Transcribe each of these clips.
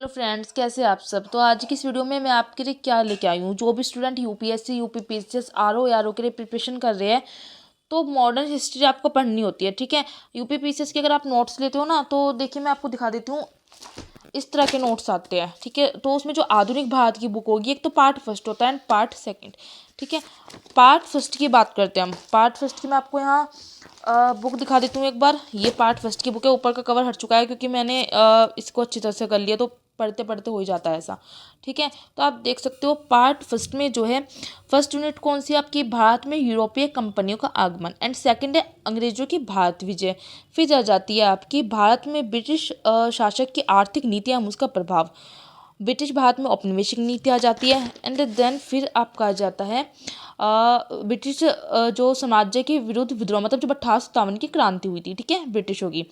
Hello friends, कैसे आप सब। तो आज की इस वीडियो में मैं आपके लिए क्या लेके आई हूँ। जो भी स्टूडेंट यूपीएससी यूपीपीसीएस आरओ के लिए प्रिपरेशन कर रहे हैं तो मॉडर्न हिस्ट्री आपको पढ़नी होती है। ठीक है, यूपीपीसीएस के अगर आप नोट्स लेते हो ना तो देखिए मैं आपको दिखा देती हूँ। इस तरह के नोट्स आते हैं। ठीक है, तो उसमें जो आधुनिक भारत की बुक होगी, एक तो पार्ट फर्स्ट होता है एंड पार्ट सेकंड। ठीक है, पार्ट फर्स्ट की बात करते हैं हम। पार्ट फर्स्ट की मैं आपको यहाँ बुक दिखा देती हूँ एक बार। ये पार्ट फर्स्ट की बुक है। ऊपर का कवर हट चुका है क्योंकि मैंने इसको अच्छी तरह से कर लिया, तो पढ़ते पढ़ते हो ही जाता है ऐसा। ठीक है, तो आप देख सकते हो पार्ट फर्स्ट में जो है फर्स्ट यूनिट कौन सी आपकी, भारत में यूरोपीय कंपनियों का आगमन, एंड सेकंड है अंग्रेजों की भारत विजय। फिर आ जाती है आपकी भारत में ब्रिटिश शासक की आर्थिक नीतियाँ, उसका प्रभाव। ब्रिटिश भारत में औपनिवेशिक नीति आ जाती है एंड देन फिर आपका आ जाता है ब्रिटिश जो साम्राज्य के विरुद्ध विद्रोह, मतलब जब 1857 की क्रांति हुई थी। ठीक है, ब्रिटिशों की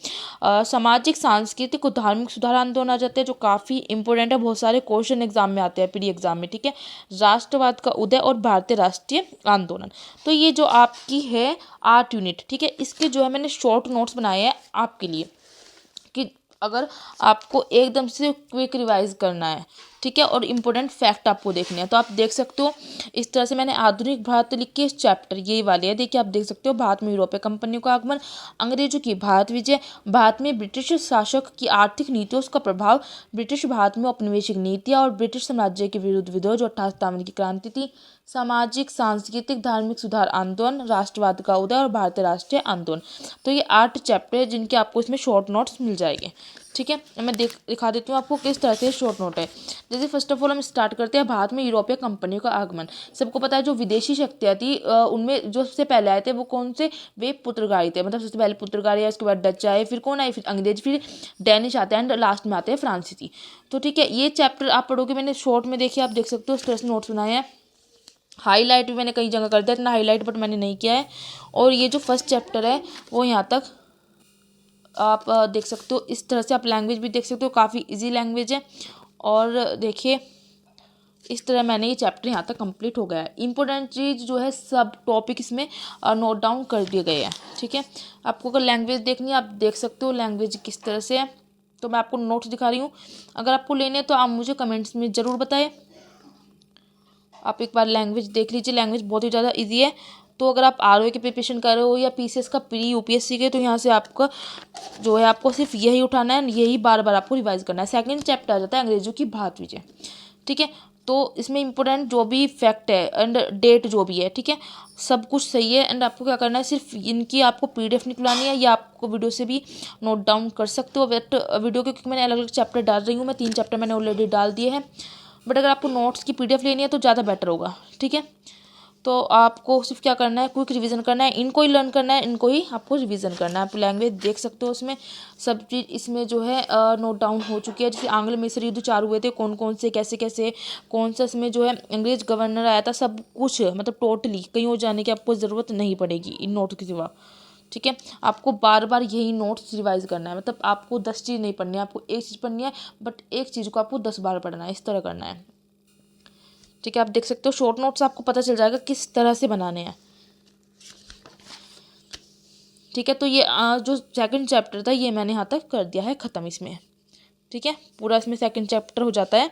सामाजिक सांस्कृतिक और धार्मिक सुधार आंदोलन आ जाते हैं जो काफ़ी इंपॉर्टेंट है। बहुत सारे क्वेश्चन एग्जाम में आते हैं, प्री एग्जाम में। ठीक है, राष्ट्रवाद का उदय और भारतीय राष्ट्रीय आंदोलन। तो ये जो आपकी है 8 यूनिट। ठीक है, इसके जो है मैंने शॉर्ट नोट्स बनाए हैं आपके लिए कि अगर आपको एकदम से क्विक रिवाइज करना है। ठीक है, और इम्पोर्टेंट फैक्ट आपको देखने हैं तो आप देख सकते हो। इस तरह से मैंने आधुनिक भारत लिख के इस चैप्टर ये वाले है, देखिए आप देख सकते हो। भारत में यूरोपीय कंपनियों का आगमन, अंग्रेजों की भारत विजय, भारत में ब्रिटिश शासक की आर्थिक नीतियों का प्रभाव, ब्रिटिश भारत में औपनिवेशिक नीतियाँ और ब्रिटिश साम्राज्य के विरुद्ध विद्रोह जो 1857 की क्रांति थी, सामाजिक सांस्कृतिक धार्मिक सुधार आंदोलन, राष्ट्रवाद का उदय और भारतीय राष्ट्रीय आंदोलन। तो ये 8 चैप्टर है जिनके आपको इसमें शॉर्ट नोट्स मिल जाएंगे। ठीक है, मैं दिखा देती हूँ आपको किस तरह से शॉर्ट नोट है। जैसे फर्स्ट ऑफ ऑल हम स्टार्ट करते हैं भारत में यूरोपीय कंपनियों का आगमन। सबको पता है जो विदेशी शक्तियाँ थी उनमें जो सबसे पहले आए थे वो कौन से, वे पुर्तगाली थे। मतलब सबसे पहले पुर्तगाली आए, उसके बाद डच आए, फिर कौन आए, फिर अंग्रेज, फिर डेनिश आते हैं एंड लास्ट में आते हैं फ्रांसीसी। तो ठीक है, ये चैप्टर आप पढ़ोगे। मैंने शॉर्ट में देखिए आप देख सकते हो इस तरह से नोट्स बनाए हैं। हाईलाइट भी मैंने कई जगह कर दिया, इतना हाईलाइट बट मैंने नहीं किया है। और ये जो फर्स्ट चैप्टर है वो यहाँ तक आप देख सकते हो। इस तरह से आप लैंग्वेज भी देख सकते हो, काफ़ी इजी लैंग्वेज है। और देखिए इस तरह मैंने ये चैप्टर यहाँ तक कंप्लीट हो गया है। इंपॉर्टेंट चीज़ जो है सब टॉपिक इसमें नोट डाउन कर दिए गए हैं। ठीक है, आपको अगर लैंग्वेज देखनी है आप देख सकते हो लैंग्वेज किस तरह से है। तो मैं आपको नोट्स दिखा रही हूँ। अगर आपको लेने हैं तो आप मुझे कमेंट्स में ज़रूर बताएं। आप एक बार लैंग्वेज देख लीजिए, लैंग्वेज बहुत ही ज़्यादा इजी है। तो अगर आप आरओए की प्रिपरेशन कर रहे हो या पीसीएस का प्री यूपीएससी के, तो यहाँ से आपका जो है आपको सिर्फ यही उठाना है, यही बार बार आपको रिवाइज करना है। सेकंड चैप्टर आ जाता है अंग्रेजों की भारत विजय। ठीक है, तो इसमें इंपॉर्टेंट जो भी फैक्ट है एंड डेट जो भी है, ठीक है, सब कुछ सही है। एंड आपको क्या करना है, सिर्फ इनकी आपको पीडीएफ निकलानी है या आपको वीडियो से भी नोट डाउन कर सकते हो। बट वीडियो के क्योंकि मैंने अलग अलग चैप्टर डाल रही हूँ, मैं 3 चैप्टर मैंने ऑलरेडी डाल दिए हैं। बट अगर आपको नोट्स की पीडीएफ लेनी है तो ज़्यादा बेटर होगा। ठीक है, तो आपको सिर्फ क्या करना है, क्विक रिवीजन करना है, इनको ही लर्न करना है, इनको ही आपको रिवीजन करना है। आप लैंग्वेज देख सकते हो उसमें सब चीज़ इसमें जो है नोट डाउन हो चुकी है। जैसे आंग्ल मिस्र युद्ध चालू हुए थे, कौन कौन से कैसे कैसे, कौन सा इसमें जो है अंग्रेज गवर्नर आया था, सब कुछ मतलब टोटली कहीं और जाने की आपको ज़रूरत नहीं पड़ेगी इन नोट के सिवा। ठीक है, आपको बार बार यही नोट्स रिवाइज करना है। मतलब आपको 10 चीज़ नहीं पढ़नी है, आपको एक चीज़ पढ़नी है, बट एक चीज़ को आपको 10 बार पढ़ना है, इस तरह करना है। ठीक है, आप देख सकते हो शॉर्ट नोट्स आपको पता चल जाएगा किस तरह से बनाने हैं। ठीक है, तो ये जो सेकंड चैप्टर था ये मैंने यहाँ तक कर दिया है ख़त्म इसमें। ठीक है, पूरा इसमें सेकंड चैप्टर हो जाता है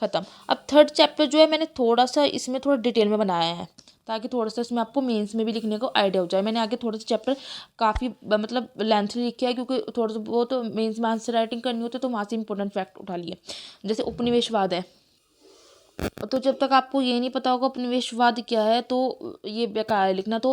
ख़त्म। अब थर्ड चैप्टर जो है मैंने थोड़ा सा इसमें थोड़ा डिटेल में बनाया है ताकि थोड़ा सा इसमें आपको मेंस में भी लिखने को आइडिया हो जाए। मैंने आगे थोड़ा सा चैप्टर काफ़ी मतलब लेंथली लिखा है क्योंकि थोड़ा सा वो तो मेंस में आंसर राइटिंग करनी होती है, तो वहाँ से इंपॉर्टेंट फैक्ट उठा लिए। जैसे उपनिवेशवाद है, तो जब तक आपको ये नहीं पता होगा उपनिवेशवाद क्या है तो ये बेकार है लिखना। तो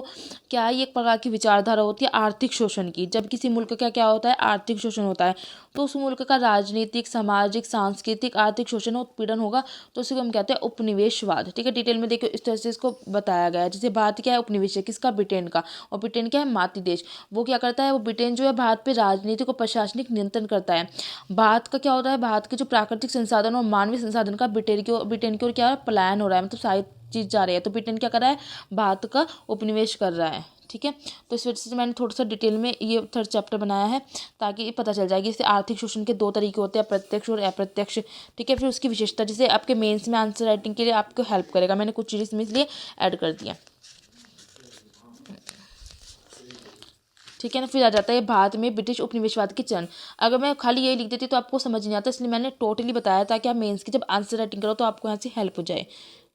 क्या है, ये एक प्रकार की विचारधारा होती है आर्थिक शोषण की। जब किसी मुल्क का क्या होता है, आर्थिक शोषण होता है, तो उस मुल्क का राजनीतिक सामाजिक सांस्कृतिक आर्थिक शोषण उत्पीड़न होगा, तो उसी को हम कहते हैं उपनिवेशवाद। ठीक है, डिटेल में देखिए इस तरह से इसको बताया गया है। जैसे भारत क्या है, उपनिवेश है किसका, ब्रिटेन का। और ब्रिटेन क्या है, मातृ देश। वो क्या करता है, वो ब्रिटेन जो है भारत पे राजनीतिक और प्रशासनिक नियंत्रण करता है। भारत का क्या होता है, भारत के जो प्राकृतिक संसाधन और मानवीय संसाधन का ब्रिटेन की ओर क्या पलायन हो रहा है, मतलब सारी चीज जा रही है। तो ब्रिटेन क्या कर रहा है, भारत का उपनिवेश कर रहा है। ठीक है, तो इस वजह से मैंने थोड़ा सा डिटेल में ये थर्ड चैप्टर बनाया है ताकि ये पता चल जाएगी। जैसे आर्थिक शोषण के 2 तरीके होते हैं, प्रत्यक्ष और अप्रत्यक्ष। ठीक है, फिर उसकी विशेषता जैसे आपके मेंस में आंसर राइटिंग के लिए आपको हेल्प करेगा। मैंने कुछ चीज़ इसमें इसलिए ऐड कर दिया। ठीक है ना। फिर आ जाता है भारत में ब्रिटिश उपनिवेशवाद की चरण। अगर मैं खाली ये लिख देती तो आपको समझ नहीं आता, इसलिए मैंने टोटली बताया ताकि आप मेंस की जब आंसर राइटिंग करो तो आपको यहाँ से हेल्प हो जाए।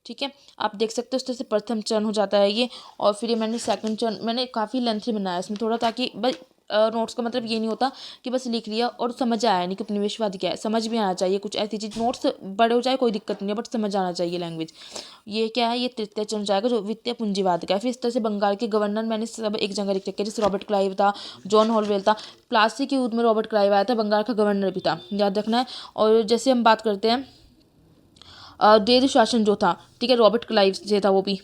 ठीक है, आप देख सकते हो उस तरह से प्रथम चरण हो जाता है ये। और फिर ये मैंने सेकंड चरण मैंने काफ़ी लेंथी बनाया इसमें थोड़ा, ताकि बस नोट्स का मतलब ये नहीं होता कि बस लिख लिया और समझ आया नहीं कि उपनिवेशवाद क्या है, समझ भी आना चाहिए कुछ ऐसी चीज़। नोट्स बड़े हो जाए कोई दिक्कत नहीं है, बट समझ आना चाहिए लैंग्वेज। ये क्या है, ये तृतीय चरण जाएगा जो वित्तीय पूंजीवाद का है। फिर इस तरह से बंगाल के गवर्नर मैंने सब एक जगह लिख रखे, जैसे रॉबर्ट क्लाइव था, जॉन हॉलवेल था। प्लासी के युद्ध में रॉबर्ट क्लाइव आया था, बंगाल का गवर्नर भी था, याद रखना है। और जैसे हम बात करते हैं ड्वेद शासन जो था, ठीक है, रॉबर्ट क्लाइव से था वो भी,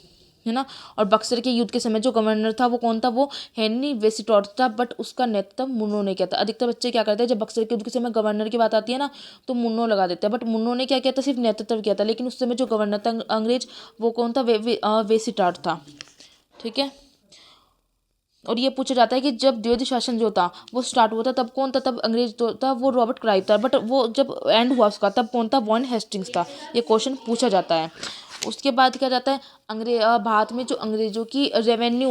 है ना। और बक्सर के युद्ध के समय जो गवर्नर था वो कौन था, वो हेनरी वेस्टोर्ट था, बट उसका नेतृत्व मुन्नो ने किया था। अधिकतर बच्चे क्या करते हैं जब बक्सर के युद्ध के समय गवर्नर की बात आती है ना तो मुन्नो लगा देते हैं, बट मुन्नो ने क्या किया था, सिर्फ नेतृत्व किया था। लेकिन उस समय जो गवर्नर था अंग्रेज, वो कौन था, वेस्टोर्ट था। ठीक है, और ये पूछा जाता है कि जब द्वैध शासन जो था वो स्टार्ट हुआ था तब कौन था, तब अंग्रेज जो था वो रॉबर्ट क्लाइव था, बट वो जब एंड हुआ उसका तब कौन था, वॉरेन हेस्टिंग्स था। ये क्वेश्चन पूछा जाता है। उसके बाद क्या जाता है, भारत में जो अंग्रेजों की रेवेन्यू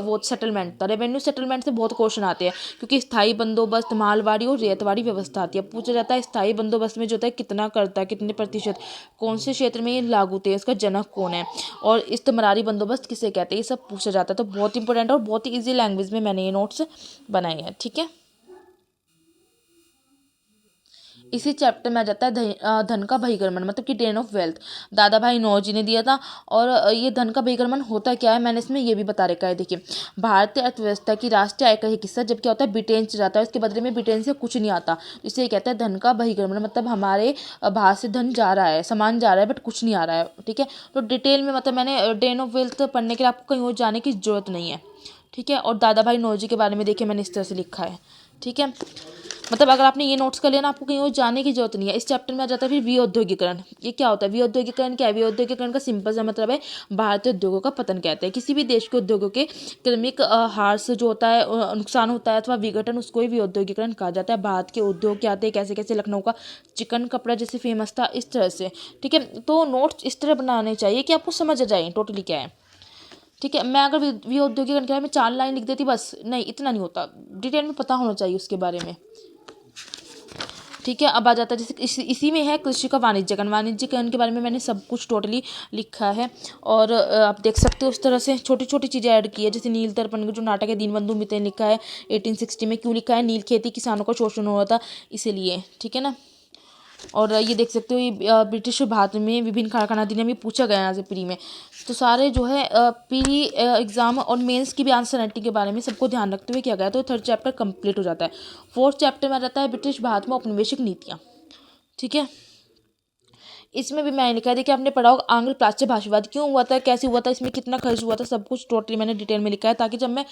वो सेटलमेंट था। रेवेन्यू सेटलमेंट से बहुत क्वेश्चन आते हैं, क्योंकि स्थायी बंदोबस्त, मालवाड़ी और रेतवाड़ी व्यवस्था आती है। पूछा जाता है स्थायी बंदोबस्त में जो होता है कितना करता है, कितने प्रतिशत, कौन से क्षेत्र में ये लागू थे, इसका जनक कौन है, और इस्तेमारी बंदोबस्त किसे कहते हैं, ये सब पूछा जाता है। तो बहुत इंपॉर्टेंट और बहुत ही ईजी लैंग्वेज में मैंने ये नोट्स बनाए हैं। ठीक है, इसी चैप्टर में आ जाता है धन का बहिर्गमन, मतलब कि ड्रेन ऑफ वेल्थ, दादा भाई नौरोजी ने दिया था। और ये धन का बहिर्गमन होता क्या है, मैंने इसमें ये भी बता रखा है। देखिए, भारतीय अर्थव्यवस्था की राष्ट्रीय आय का एक हिस्सा जब क्या होता है ब्रिटेन से जाता है, उसके बदले में ब्रिटेन से कुछ नहीं आता, इसे ये कहता है धन का बहिर्गमन। मतलब हमारे बाहर से धन जा रहा है, सामान जा रहा है, बट कुछ नहीं आ रहा है। ठीक है, तो डिटेल में मतलब मैंने ड्रेन ऑफ वेल्थ पढ़ने के लिए आपको कहीं और जाने की जरूरत नहीं है। ठीक है, और दादा भाई नौरोजी के बारे में देखिए मैंने इस तरह से लिखा है। ठीक है, मतलब अगर आपने ये नोट्स कर लिया ना, आपको कहीं और जाने की जरूरत नहीं है। इस चैप्टर में आ जाता है फिर विऔद्योगीकरण। ये क्या होता है, विऔद्योगीकरण क्या है, विऔद्योगीकरण का सिंपल सा मतलब है भारतीय उद्योगों का पतन कहते हैं। किसी भी देश के उद्योगों के क्रमिक ह्रास जो होता है, नुकसान होता है अथवा विघटन, उसको ही विऔद्योगीकरण कहा जाता है। भारत के उद्योग क्या आते हैं, कैसे कैसे, लखनऊ का चिकन कपड़ा जैसे फेमस था, इस तरह से। ठीक है, तो नोट्स इस तरह बनाने चाहिए कि आपको समझ आ जाए टोटली क्या है। ठीक है, मैं अगर विऔद्योगीकरण के बारे में 4 लाइन लिख देती बस, नहीं इतना नहीं होता, डिटेल में पता होना चाहिए उसके बारे में। ठीक है, अब आ जाता है जैसे इसी में है कृषि का वाणिज्यकरण। वाणिज्यकरण के बारे में मैंने सब कुछ टोटली लिखा है, और आप देख सकते हो उस तरह से छोटी छोटी चीज़ें ऐड की है। जैसे नील दर्पण का जो नाटक है दीनबंधु मित्र ने लिखा है 1860 में, क्यों लिखा है, नील खेती किसानों का शोषण हो रहा था इसीलिए। ठीक है ना, और ये देख सकते हो ये ब्रिटिश भारत में विभिन्न कारखाना अधिनियम, ये पूछा गया यहाँ से प्री में। तो सारे जो है प्री एग्जाम और मेंस की भी आंसर राइटिंग के बारे में सबको ध्यान रखते हुए किया गया। तो 3rd चैप्टर कंप्लीट हो जाता है। 4th चैप्टर में आ जाता है ब्रिटिश भारत में औपनिवेशिक नीतियाँ। ठीक है, इसमें भी मैंने लिखा है, देखिए आपने पढ़ा होगा आंग्ल प्राच्य भाषावाद क्यों हुआ था, कैसे हुआ था, इसमें कितना खर्च हुआ था, सब कुछ टोटली मैंने डिटेल में लिखा है, ताकि जब मैं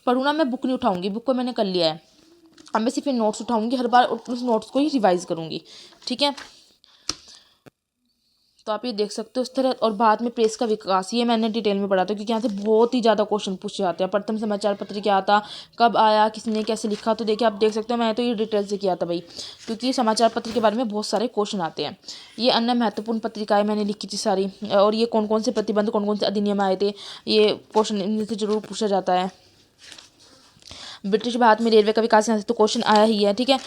पढ़ूँ ना, मैं बुक नहीं उठाऊंगी, बुक को मैंने कर लिया है, अब मैं सिर्फ नोट्स उठाऊंगी, हर बार उस नोट्स को ही रिवाइज करूंगी। ठीक है, तो आप ये देख सकते हो इस तरह। और बाद में प्रेस का विकास, ये मैंने डिटेल में पढ़ा था, क्योंकि यहाँ से बहुत ही ज़्यादा क्वेश्चन पूछे जाते हैं। प्रथम समाचार पत्र क्या था, कब आया, किसने कैसे लिखा, तो देखिए आप देख सकते हो, मैंने तो ये डिटेल से किया था भाई, क्योंकि समाचार पत्र के बारे में बहुत सारे क्वेश्चन आते हैं। ये अन्य महत्वपूर्ण पत्रिकाएं मैंने लिखी थी सारी, और ये कौन कौन से प्रतिबंध, कौन कौन से अधिनियम आए थे, ये क्वेश्चन इनमें से जरूर पूछा जाता है। ब्रिटिश भारत में रेलवे का विकास, यहाँ से तो क्वेश्चन आया ही है। ठीक है,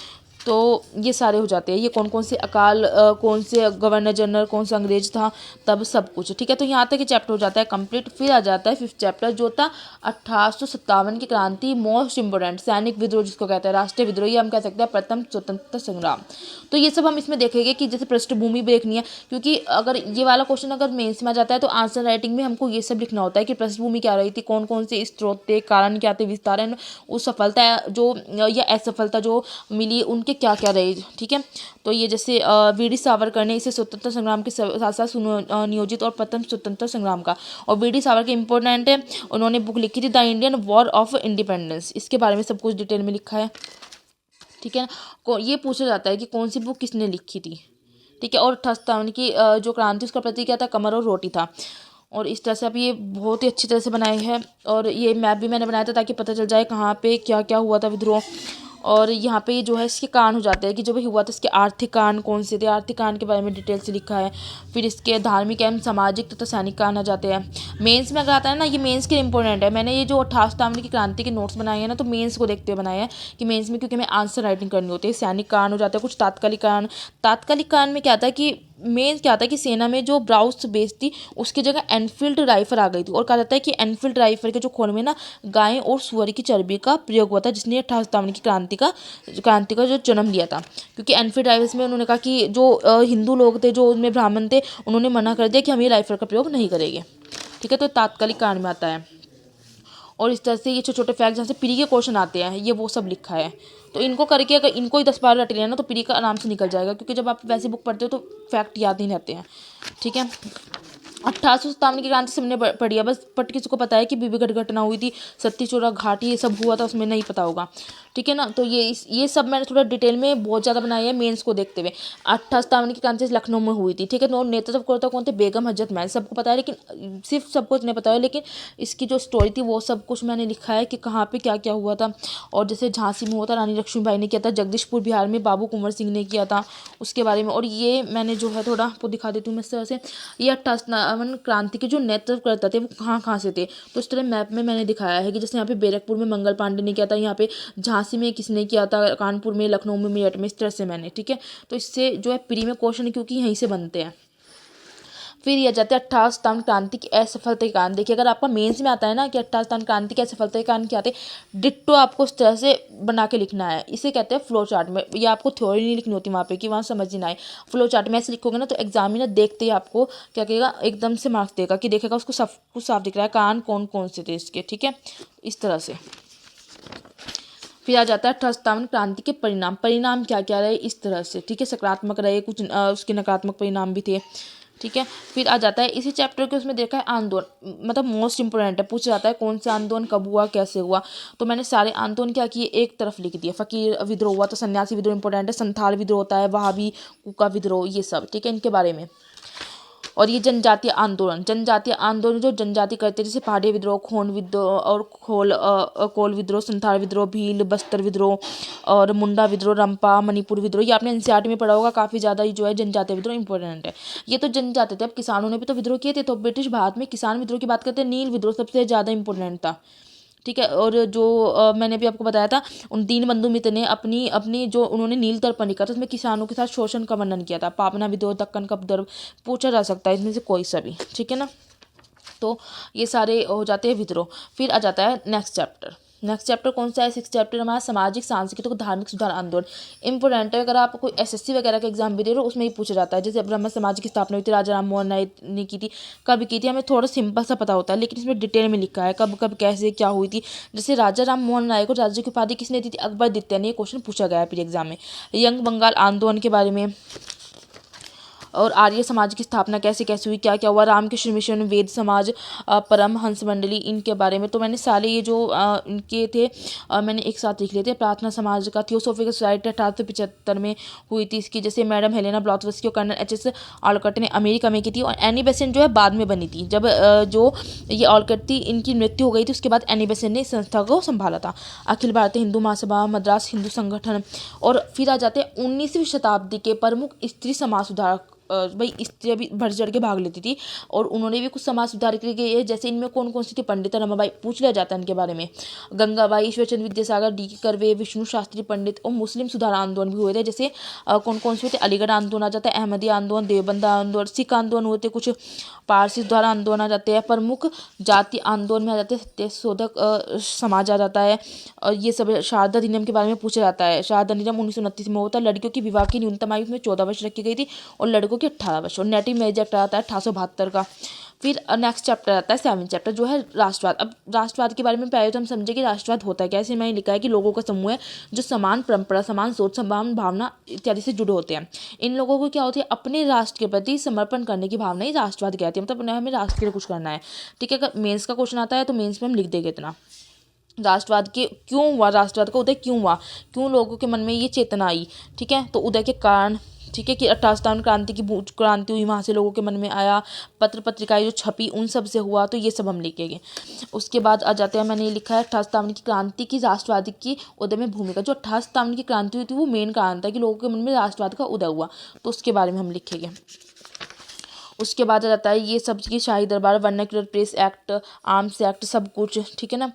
तो ये सारे हो जाते हैं। ये कौन कौन से अकाल, कौन से गवर्नर जनरल, कौन सा अंग्रेज था, तब सब कुछ। ठीक है, तो यहाँ तक ये चैप्टर हो जाता है कंप्लीट। फिर आ जाता है 5th चैप्टर जो था 1857 की क्रांति, मोस्ट इम्पोर्टेंट, सैनिक विद्रोह जिसको कहते हैं, राष्ट्रीय विद्रोह, ये हम कह सकते हैं प्रथम स्वतंत्रता संग्राम। तो ये सब हम इसमें देखेंगे कि जैसे पृष्ठभूमि भी देखनी है, क्योंकि अगर ये वाला क्वेश्चन अगर मेंस में आ जाता है तो आंसर राइटिंग में हमको ये सब लिखना होता है कि पृष्ठभूमि क्या रही थी, कौन कौन से स्त्रोत थे, कारण क्या थे, विस्तारण, उस सफलता जो या असफलता जो मिली उनके क्या क्या रहे। ठीक है, तो ये जैसे वीडी सावरकर ने इसे स्वतंत्रता संग्राम के साथ साथ नियोजित, और प्रथम स्वतंत्रता संग्राम का। और वीडी सावरकर इंपॉर्टेंट है, उन्होंने बुक लिखी थी the Indian war of independence, इसके बारे में सब कुछ डिटेल में लिखा है। ठीक है ना, ये पूछा जाता है कि कौन सी बुक किसने लिखी थी। ठीक है, और 1857 की जो क्रांति उसका प्रतीक क्या था, कमर और रोटी था। और इस तरह से आप ये बहुत ही अच्छी तरह से बनाए हैं, और ये मैप भी मैंने बनाया था ताकि पता चल जाए कहाँ पे क्या क्या हुआ था विद्रोह। और यहाँ पे जो है इसके कान हो जाते हैं कि जो भी हुआ था इसके आर्थिक कान कौन से थे, आर्थिक कान के बारे में डिटेल से लिखा है। फिर इसके धार्मिक एवं सामाजिक तथा सैनिक कान आ जाते हैं। मेंस में अगर आता है ना, ये मेंस के लिए इंपॉर्टेंट है। मैंने ये जो 28 की क्रांति के नोट्स बनाए हैं ना, तो मेंस को देखते हुए बनाए हैं कि मेंस में, क्योंकि हमें आंसर राइटिंग करनी होती है। सैनिक कान हो जाता है, कुछ तात्कालिक कान। तात्कालिक कान में क्या आता है कि मेन क्या आता है कि सेना में जो ब्राउस बेस थी उसकी जगह एनफील्ड राइफल आ गई थी, और कहा जाता है कि एनफील्ड राइफल के जो खोल में ना गाय और सुअर की चर्बी का प्रयोग हुआ था, जिसने 28 की क्रांति का जो जन्म लिया था। क्योंकि एनफील्ड राइफल्स में उन्होंने कहा कि जो हिंदू लोग थे, जो उनमें ब्राह्मण थे, उन्होंने मना कर दिया कि हम ये राइफल का प्रयोग नहीं करेंगे। ठीक है, तो तात्कालिक काल में आता है। और इस तरह से ये छोटे छोटे फैक्ट जहाँ से प्री के क्वेश्चन आते हैं, ये वो सब लिखा है। तो इनको करके अगर इनको ही 10 बार रट लिया ना, तो प्री का आराम से निकल जाएगा, क्योंकि जब आप वैसी बुक पढ़ते हो तो फैक्ट याद नहीं रहते हैं। ठीक है, 1857 की क्रांति सबने पढ़ी है, बस पट किसी को पता है कि बीबीगढ़ घटना हुई थी, सत्ती चोरा घाटी ये सब हुआ था, उसमें नहीं पता होगा। ठीक है ना, तो ये सब मैंने थोड़ा डिटेल में बहुत ज़्यादा बनाया है मेंस को देखते हुए। 1857 की क्रांति लखनऊ में हुई थी। ठीक है, तो नेतृत्व करता कौन थे? बेगम हजरत महल, सबको पता है, लेकिन सिर्फ सबको नहीं पता है, लेकिन इसकी जो स्टोरी थी वो सब कुछ मैंने लिखा है कि कहाँ पे क्या क्या हुआ था। और जैसे झांसी में हुआ था, रानी लक्ष्मीबाई ने किया था। जगदीशपुर बिहार में बाबू कुंवर सिंह ने किया था, उसके बारे में। और ये मैंने जो है थोड़ा आपको दिखा देती हूँ मैं इस तरह से। ये 1857 क्रांति के जो नेतृत्व करता थे वो कहाँ कहाँ से थे, तो इस तरह मैप में मैंने दिखाया है कि जैसे यहाँ पे बैरकपुर में मंगल पांडे ने किया था, यहाँ पे झांसी में किसने किया था, कानपुर में, लखनऊ में, मेरठ में, इस तरह से मैंने। ठीक है, तो इससे जो है प्री में क्वेश्चन क्योंकि यहीं से बनते हैं। फिर ये जाते हैं 1857 क्रांति की असफलता के कारण। देखिए, अगर आपका मेंस में आता है ना कि 1857 क्रांति की असफलता के कारण क्या आते, डिट्टो आपको इस तरह से बना के लिखना है। इसे कहते हैं फ्लो चार्ट में। ये आपको थ्योरी नहीं लिखनी होती वहाँ पे कि वहाँ समझ नहीं आए। फ्लो चार्ट में ऐसे लिखोगे ना तो एग्जामिनर देखते ही आपको क्या कहेगा, एकदम से मार्क्स देगा कि देखेगा उसको सब कुछ साफ दिख रहा है, कान कौन कौन से थे इसके। ठीक है, इस तरह से। फिर आ जाता है 1857 क्रांति के परिणाम। परिणाम क्या क्या रहे इस तरह से। ठीक है, सकारात्मक रहे, कुछ उसके नकारात्मक परिणाम भी थे। ठीक है, फिर आ जाता है इसी चैप्टर के, उसमें देखा है आंदोलन, मतलब मोस्ट इंपोर्टेंट है, पूछ जाता है कौन सा आंदोलन कब हुआ, कैसे हुआ। तो मैंने सारे आंदोलन क्या किए, एक तरफ लिख दिए। फकीर विद्रोह हुआ तो सन्यासी विद्रोह इंपॉर्टेंट है, संथाल विद्रोह होता है, वहाबी कुका विद्रोह, ये सब। ठीक है, इनके बारे में। और ये जनजातीय आंदोलन जो जनजाति करते हैं, जैसे पहाड़ी विद्रोह, खोन विद्रोह और कोल विद्रोह, संथाल विद्रोह, भील, बस्तर विद्रोह और मुंडा विद्रोह, रंपा, मणिपुर विद्रोह, ये आपने एनसीईआरटी में पढ़ा होगा काफ़ी ज़्यादा। ये जो है जनजातीय विद्रोह इंपॉर्टेंट है। ये तो जनजाति थे, अब किसानों ने भी तो विद्रोह किए थे। तो ब्रिटिश भारत में किसान विद्रोह की बात करते हैं, नील विद्रोह सबसे ज़्यादा इंपॉर्टेंट था। ठीक है, और जो मैंने भी आपको बताया था, उन दीनबंधु मित्र ने अपनी अपनी जो उन्होंने नील दर्पण लिखा था, उसमें किसानों के साथ शोषण का वर्णन किया था। पापना विद्रोह, दक्कन का उपद्रव, पूछा जा सकता है इसमें से कोई सा भी। ठीक है ना, तो ये सारे हो जाते हैं विद्रोह। फिर आ जाता है नेक्स्ट चैप्टर। नेक्स्ट चैप्टर कौन सा है? 6 चैप्टर हमारा सामाजिक, सांस्कृतिक और धार्मिक सुधार आंदोलन। इंपॉर्टेंट है, अगर आप कोई एसएससी वगैरह का एग्जाम भी दे रहे हो उसमें ही पूछा जाता है। जैसे ब्रह्म समाज की स्थापना हुई थी, राजा राम मोहन राय ने की थी, कब की थी, हमें थोड़ा सिंपल सा पता होता है, लेकिन इसमें डिटेल में लिखा है कब कब कैसे क्या हुई थी। जैसे राजा राम मोहन राय को राज्य की उपाधि किसने दी थी? अकबर द्वितीय ने। ये क्वेश्चन पूछा गया है प्री एग्जाम में। यंग बंगाल आंदोलन के बारे में, और आर्य समाज की स्थापना कैसे कैसे हुई, क्या क्या हुआ, रामकृष्ण मिशन, वेद समाज, परमहंस मंडली, इनके बारे में। तो मैंने सारे ये जो इनके थे मैंने एक साथ लिख लिए थे। प्रार्थना समाज का, थियोसोफिकल सोसाइटी 1875 में हुई थी इसकी, जैसे मैडम हेलेना ब्लॉट्सकी और कर्नल एच एस ऑलकट ने अमेरिका में की थी। और एनी बेसेंट जो है बाद में बनी थी, जब जो ये ऑलकट थी इनकी मृत्यु हो गई थी, उसके बाद एनी बेसेंट ने इस संस्था को संभाला था। अखिल भारतीय हिंदू महासभा, मद्रास हिंदू संगठन। और फिर आ जाते हैं 19वीं शताब्दी के प्रमुख स्त्री समाज सुधारक। भाई स्त्रियाँ भी बढ़ चढ़ के भाग लेती थी और उन्होंने भी कुछ समाज सुधार किए। जैसे इनमें कौन कौन सी थी? पंडित रमाबाई, पूछ लिया जाता है इनके बारे में। गंगाबाई, ईश्वरचंद्र विद्यासागर, डी के कर्वे, विष्णु शास्त्री पंडित। और मुस्लिम सुधार आंदोलन भी हुए थे, जैसे कौन कौन से हुए थे? अलीगढ़ आंदोलन आ जाता है, अहमदी आंदोलन, देवबंद आंदोलन, सिख आंदोलन हुए थे कुछ, पारसी सुधार आंदोलन आ जाते हैं, प्रमुख जाति आंदोलन में आ जाते हैं, सत्यशोधक समाज आ जाता है। और ये सब शारदा अधिनियम के बारे में पूछा जाता है। शारदा अधिनियम 1929 में होता है। लड़कियों की विवाह की न्यूनतम आयु में 14 वर्ष रखी गई थी और लड़कों की 18 वर्ष। और नेटिव मैरिज एक्ट आता है 1872 का। फिर नेक्स्ट चैप्टर आता है 7 चैप्टर, जो है राष्ट्रवाद। अब राष्ट्रवाद के बारे में पहले तो हम समझे कि राष्ट्रवाद होता है क्या। ऐसे मैंने लिखा है कि लोगों का समूह है जो समान परंपरा, समान सोच, समान भावना इत्यादि से जुड़े होते हैं। इन लोगों को क्या होती है? अपने राष्ट्र के प्रति समर्पण करने की भावना ही राष्ट्रवाद कहती है। मतलब हमें राष्ट्र के लिए कुछ करना है। ठीक है, अगर मेंस का क्वेश्चन आता है तो मेंस में हम लिख देंगे इतना। राष्ट्रवाद के क्यों हुआ, राष्ट्रवाद का उदय क्यों हुआ, क्यों लोगों के मन में ये चेतना आई। ठीक है, तो उदय के कारण ठीक है, कि 1857 क्रांति की क्रांति हुई, वहाँ से लोगों के मन में आया, पत्र पत्रिकाएं जो छपी उन सब से हुआ, तो ये सब हम लिखेंगे। उसके बाद आ जाते हैं, मैंने ये लिखा है 1857 की क्रांति की राष्ट्रवाद की उदय में भूमिका। जो 1857 की क्रांति हुई थी वो मेन कारण था कि लोगों के मन में राष्ट्रवाद का उदय हुआ, तो उसके बारे में हम लिखेंगे। उसके बाद आ जाता है ये सब की शाही दरबार, vernacular press act, arms act, सब कुछ, ठीक है ना,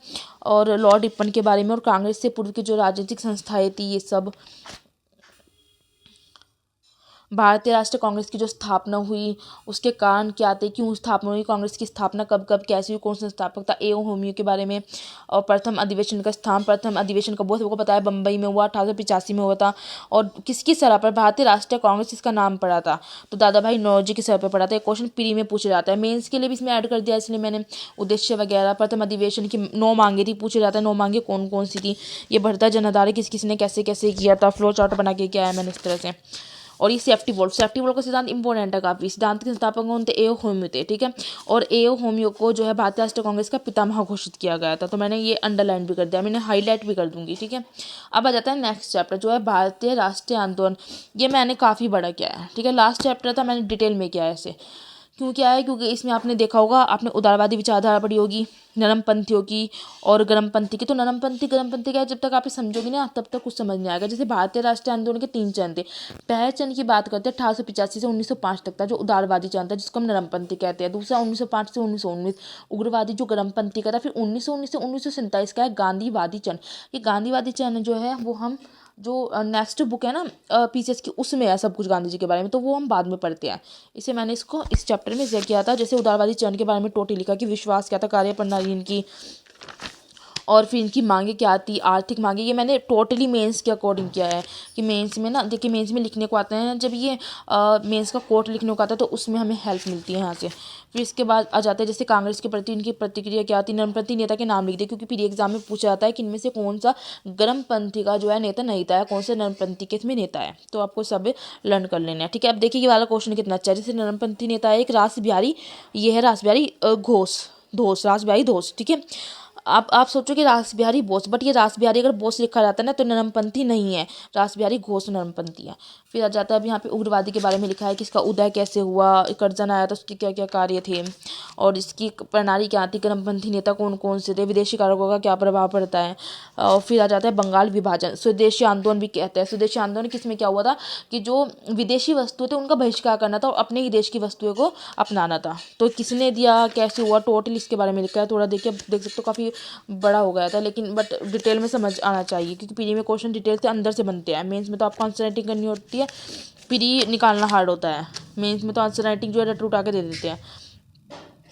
और लॉ रिपन के बारे में, और कांग्रेस से पूर्व की जो राजनीतिक संस्थाएं थी ये सब। भारतीय राष्ट्रीय कांग्रेस की जो स्थापना हुई उसके कारण क्या थे, क्यों स्थापना हुई, कांग्रेस की स्थापना कब कब कैसी हुई, कौन संस्थापक था, एओ होमियो के बारे में, और प्रथम अधिवेशन का स्थान, प्रथम अधिवेशन कब हुआ, सबको पता है बम्बई में हुआ, 1885 में हुआ था, और किसकी सलाह पर भारतीय राष्ट्रीय कांग्रेस इसका नाम पड़ा था, तो दादा भाई नौरोजी की सलाह पर पड़ा था। ये क्वेश्चन प्री में पूछा जाता है, मेंस के लिए भी इसमें ऐड कर दिया, इसलिए मैंने उद्देश्य वगैरह। प्रथम अधिवेशन की 9 मांगे थी, पूछा जाता है 9 मांगे कौन कौन सी थी, ये बढ़ता जनाधार किस किस ने कैसे कैसे किया था, फ्लो चार्ट बना के किया है मैंने इस तरह से। और ये सेफ्टी वोल्ट का सिद्धांत इंपॉर्टेंट है काफ़ी। सिद्धांत के संस्थापक कौन थे, एओ होमियो थे, ठीक है, और एओ होमियो को जो है भारतीय राष्ट्रीय कांग्रेस का पितामह घोषित किया गया था, तो मैंने ये अंडरलाइन भी कर दिया, मैंने हाईलाइट भी कर दूंगी, ठीक है। अब आ जाता है नेक्स्ट चैप्टर जो है भारतीय राष्ट्रीय आंदोलन। ये मैंने काफ़ी बड़ा किया है, ठीक है, लास्ट चैप्टर था मैंने डिटेल में किया है इसे। क्यों क्या है, क्योंकि इसमें आपने देखा होगा, आपने उदारवादी विचारधारा पढ़ी होगी, नरमपंथियों की और गर्मपंथी की। तो नरमपंथी गर्मपंथी क्या है, जब तक आप समझोगे ना तब तक कुछ समझ नहीं आएगा। जैसे भारतीय राष्ट्रीय आंदोलन के 3 चरण थे। पहले चरण की बात करते हैं 1885 से 1905 तक था, जो उदारवादी चरण था, जिसको हम नरमपंथी कहते हैं। दूसरा 1905 से 1919 उग्रवादी जो गर्मपंथी का था। फिर 1919 से 1947 का है गांधीवादी चरण। ये गांधीवादी चरण जो है वो हम जो नेक्स्ट बुक है ना पीसीएस की, उसमें है सब कुछ गांधी जी के बारे में, तो वो हम बाद में पढ़ते हैं। इसे मैंने इसको इस चैप्टर में शेयर किया था। जैसे उदारवादी चरण के बारे में टोटली लिखा कि विश्वास क्या था, कार्य प्रणाली इनकी, और फिर इनकी मांगे क्या थी, आर्थिक मांगे। ये मैंने टोटली मेंस के अकॉर्डिंग किया है कि मेंस में ना देखिए, मेंस में लिखने को आता है ना, जब ये मेंस का कोट लिखने को आता है तो उसमें हमें हेल्प मिलती है यहाँ से। फिर इसके बाद आ जाता है जैसे कांग्रेस के प्रति इनकी प्रतिक्रिया क्या थी। नरमपंथी नेता के नाम लिख दे, क्योंकि फिर एग्जाम में पूछा जाता है कि इनमें से कौन सा गर्मपंथी का जो है नेता नहीं था, कौन से नरमपंथी के इसमें नेता है, तो आपको सब लर्न कर लेना है, ठीक है। अब देखिए ये वाला क्वेश्चन कितना अच्छा है। जैसे नरमपंथी नेता है एक रास बिहारी, ये है रास बिहारी घोष, रास बिहारी घोष, ठीक है। आप सोचो कि रास बिहारी बोस, बट ये रास बिहारी अगर बोस लिखा जाता है ना तो नरमपंथी नहीं है, रास बिहारी घोष नरमपंथी है। फिर आ जाता है अब यहाँ पे उग्रवादी के बारे में लिखा है कि इसका उदय कैसे हुआ, कर्जन आया था, उसके क्या क्या कार्य थे, और इसकी प्रणाली क्या थी, गर्मपंथी नेता कौन कौन से थे, विदेशी कारकों का क्या प्रभाव पड़ता है। और फिर आ जाता है बंगाल विभाजन, स्वदेशी आंदोलन भी कहते हैं। स्वदेशी आंदोलन किसमें क्या हुआ था कि जो विदेशी वस्तु थे उनका बहिष्कार करना था और अपने ही देश की वस्तुओं को अपनाना था। तो किसने दिया, कैसे हुआ, टोटल इसके बारे में लिखा है। थोड़ा देखिए, देख सकते हो काफ़ी बड़ा हो गया था, लेकिन बट डिटेल में समझ आना चाहिए, क्योंकि पीडी में क्वेश्चन डिटेल से अंदर से बनते हैं। मेंस में तो आपको आंसर राइटिंग करनी होती है, पीडी निकालना हार्ड होता है। मेंस में तो आंसर राइटिंग जो है रट उठा के दे देते हैं,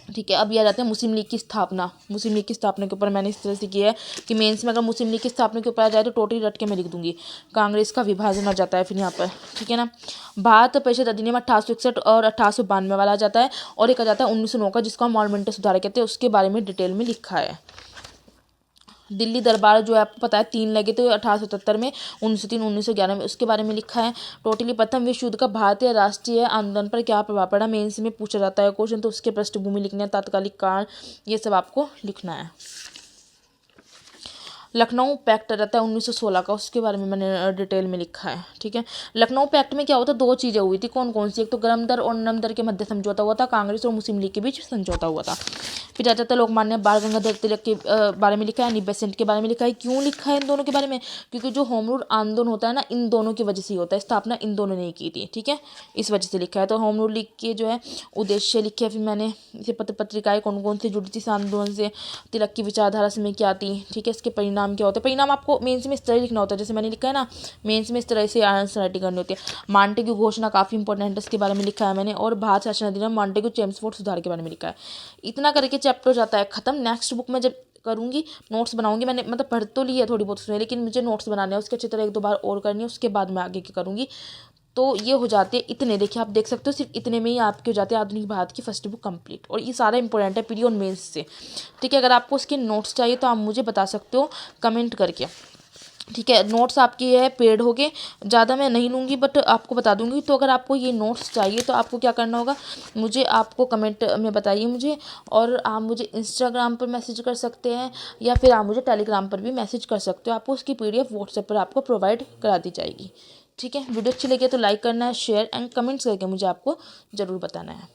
ठीक है। अब ये आ जाते हैं मुस्लिम लीग की स्थापना। मुस्लिम लीग की स्थापना के ऊपर मैंने इस तरह से किया है कि मेंस में अगर मुस्लिम लीग की स्थापना के ऊपर आ जाए तो टोटली रट के मैं लिख दूंगी। कांग्रेस का विभाजन आ जाता है फिर यहाँ पर, ठीक है ना। भारत परिषद अधिनियम 1861 और 1892 वाला आ जाता है, और एक आ जाता है 1909 का, जिसको हम मॉडर्मेंटल सुधार कहते हैं, उसके बारे में डिटेल में लिखा है। दिल्ली दरबार जो है आपको पता है 3 लगे थे 1877 में, 1903, 1911 में, उसके बारे में लिखा है। टोटली प्रथम विश्व युद्ध का भारतीय राष्ट्रीय आंदोलन पर क्या प्रभाव पड़ा, मेंस में पूछा जाता है क्वेश्चन, तो उसके पृष्ठभूमि लिखना है, तात्कालिक कारण, ये सब आपको लिखना है। लखनऊ पैक्ट रहता है 1916 का, उसके बारे में मैंने डिटेल में लिखा है, ठीक है। लखनऊ पैक्ट में क्या हुआ था, 2 चीज़ें हुई थी, कौन कौन सी, एक तो गर्म दर और नरम दर के मध्य समझौता हुआ था, कांग्रेस और मुस्लिम लीग के बीच समझौता हुआ था। फिर आ जाता है लोकमान्य बाल गंगाधर तिलक के बारे में लिखा है, बेसेंट के बारे में लिखा है। क्यों लिखा है इन दोनों के बारे में, क्योंकि जो होम रूल आंदोलन होता है ना, इन दोनों की वजह से ही होता है, स्थापना इन दोनों ने की थी, ठीक है, इस वजह से लिखा है। तो होम रूल लीग के जो है उद्देश्य लिखे। फिर मैंने इसे पत्र पत्रिकाएँ कौन कौन से जुड़ी थी इस आंदोलन से, तिलक की विचारधारा से में क्या थी, ठीक है, इसके परिणाम क्या होते हैं। परिणाम आपको मेंस में इस तरह लिखना होता है, जैसे मैंने लिखा है ना, मेंस में इस तरह से आंसर राइटिंग करनी होती है। मांटेग्यू घोषणा काफ़ी इंपॉर्टेंट है, इसके बारे में लिखा है मैंने, और भारत शासन अधिनियम मांटेग्यू चेम्सफोर्ड सुधार के बारे में लिखा है। इतना करके चैप्टर हो जाता है खत्म। नेक्स्ट बुक में जब करूँगी नोट्स बनाऊंगी, मैंने मतलब पढ़ तो ली है थोड़ी बहुत उसमें, लेकिन मुझे नोट्स बनाने हैं उसके, अच्छी तरह 1-2 बार और करनी है, उसके बाद मैं आगे की करूँगी। तो ये हो जाते हैं इतने, देखिए आप देख सकते हो सिर्फ इतने में ही आपके हो जाते हैं आधुनिक भारत की फर्स्ट बुक कंप्लीट, और ये सारा इंपॉर्टेंट है पीडी और मेंस से, ठीक है। अगर आपको इसके नोट्स चाहिए तो आप मुझे बता सकते हो कमेंट करके, ठीक है। नोट्स आपकी है पेड हो गए, ज़्यादा मैं नहीं लूँगी बट आपको बता दूँगी। तो अगर आपको ये नोट्स चाहिए तो आपको क्या करना होगा, मुझे आपको कमेंट में बताइए मुझे, और आप मुझे इंस्टाग्राम पर मैसेज कर सकते हैं, या फिर आप मुझे टेलीग्राम पर भी मैसेज कर सकते हो। आपको उसकी पीडीएफ व्हाट्सएप पर आपको प्रोवाइड करा दी जाएगी, ठीक है, वीडियो अच्छी लगे तो लाइक करना है, शेयर एंड कमेंट्स करके मुझे आपको ज़रूर बताना है।